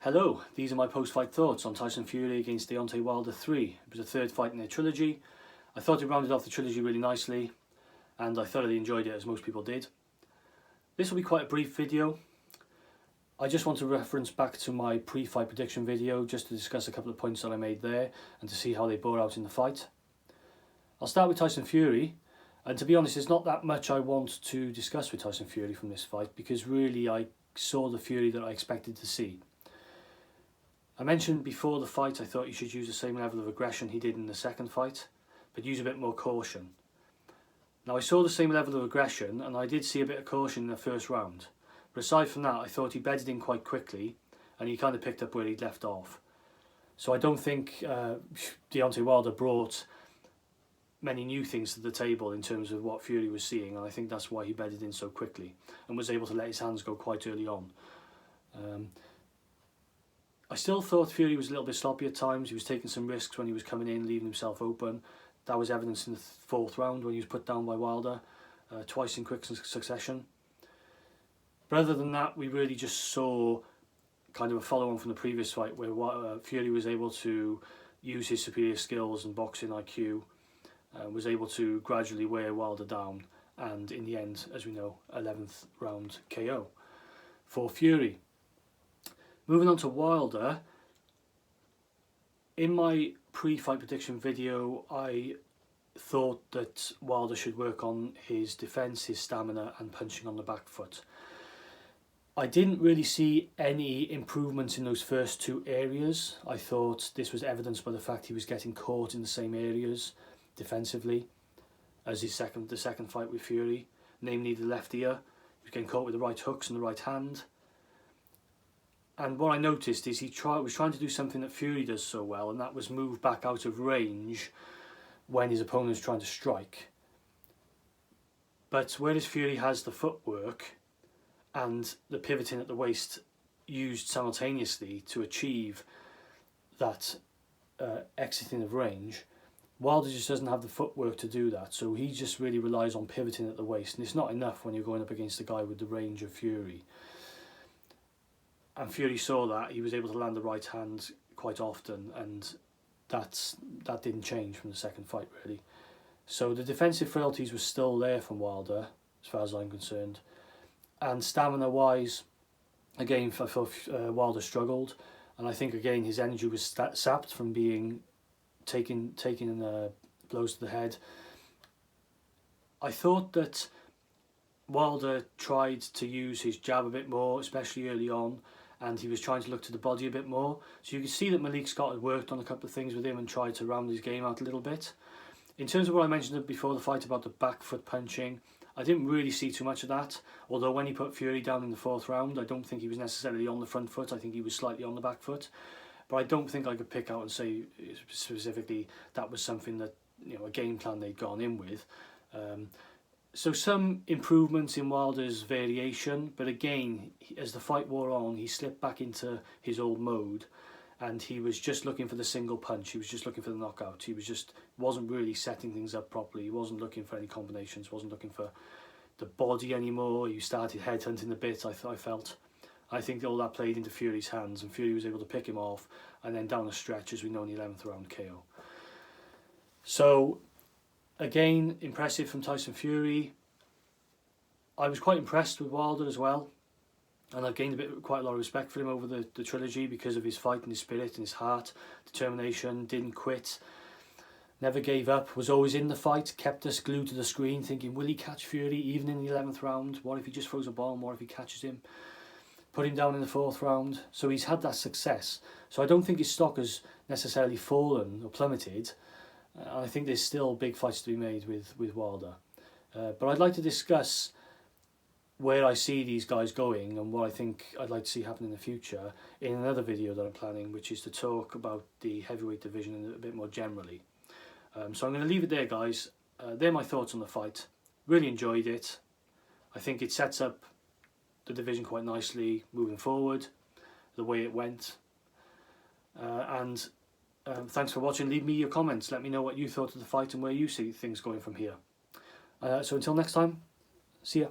Hello, these are my post-fight thoughts on Tyson Fury against Deontay Wilder 3. It was the third fight in their trilogy. I thought it rounded off the trilogy really nicely, and I thoroughly enjoyed it, as most people did. This will be quite a brief video. I just want to reference back to my pre-fight prediction video just to discuss a couple of points that I made there and to see how they bore out in the fight. I'll start with Tyson Fury, and to be honest, there's not that much I want to discuss with Tyson Fury from this fight because really I saw the Fury that I expected to see. I mentioned before the fight I thought he should use the same level of aggression he did in the second fight, but use a bit more caution. Now I saw the same level of aggression and I did see a bit of caution in the first round, but aside from that I thought he bedded in quite quickly and he kind of picked up where he'd left off. So I don't think Deontay Wilder brought many new things to the table in terms of what Fury was seeing, and I think that's why he bedded in so quickly and was able to let his hands go quite early on. I still thought Fury was a little bit sloppy at times. He was taking some risks when he was coming in, leaving himself open. That was evidenced in the fourth round when he was put down by Wilder twice in quick succession. But other than that, we really just saw kind of a follow-on from the previous fight where Fury was able to use his superior skills and boxing IQ, was able to gradually wear Wilder down, and in the end, as we know, 11th round KO for Fury. Moving on to Wilder, in my pre-fight prediction video I thought that Wilder should work on his defence, his stamina and punching on the back foot. I didn't really see any improvements in those first two areas. I thought this was evidenced by the fact he was getting caught in the same areas defensively as the second fight with Fury, namely the left ear. He was getting caught with the right hooks and the right hand. And what I noticed is he was trying to do something that Fury does so well, and that was move back out of range when his opponent's trying to strike. But whereas Fury has the footwork and the pivoting at the waist used simultaneously to achieve that exiting of range, Wilder just doesn't have the footwork to do that, so he just really relies on pivoting at the waist, and it's not enough when you're going up against a guy with the range of Fury. And Fury saw that, he was able to land the right hand quite often, and that didn't change from the second fight really. So the defensive frailties were still there from Wilder, as far as I'm concerned. And stamina wise, again I thought Wilder struggled, and I think again his energy was sapped from being taking blows to the head. I thought that Wilder tried to use his jab a bit more, especially early on, and he was trying to look to the body a bit more. So you can see that Malik Scott had worked on a couple of things with him and tried to round his game out a little bit. In terms of what I mentioned before the fight about the back foot punching, I didn't really see too much of that, although when he put Fury down in the fourth round, I don't think he was necessarily on the front foot. I think he was slightly on the back foot, but I don't think I could pick out and say specifically that was something that, you know, a game plan they'd gone in with. So some improvements in Wilder's variation, but again, as the fight wore on, he slipped back into his old mode, and he was just looking for the single punch. He was just looking for the knockout. He wasn't really setting things up properly. He wasn't looking for any combinations. Wasn't looking for the body anymore. He started headhunting a bit. I felt. I think all that played into Fury's hands, and Fury was able to pick him off, and then down the stretch, as we know, in the 11th round KO. So, again, impressive from Tyson Fury. I was quite impressed with Wilder as well, and I've gained quite a lot of respect for him over the trilogy because of his fighting spirit and his heart, determination, didn't quit, never gave up, was always in the fight, kept us glued to the screen thinking, will he catch Fury even in the 11th round? What if he just throws a bomb? What if he catches him? Put him down in the fourth round. So he's had that success. So I don't think his stock has necessarily fallen or plummeted. I think there's still big fights to be made with Wilder. But I'd like to discuss where I see these guys going and what I think I'd like to see happen in the future in another video that I'm planning, which is to talk about the heavyweight division a bit more generally. So I'm going to leave it there, guys. They're my thoughts on the fight. Really enjoyed it. I think it sets up the division quite nicely moving forward, the way it went. Thanks for watching. Leave me your comments. Let me know what you thought of the fight and where you see things going from here. So until next time, see ya.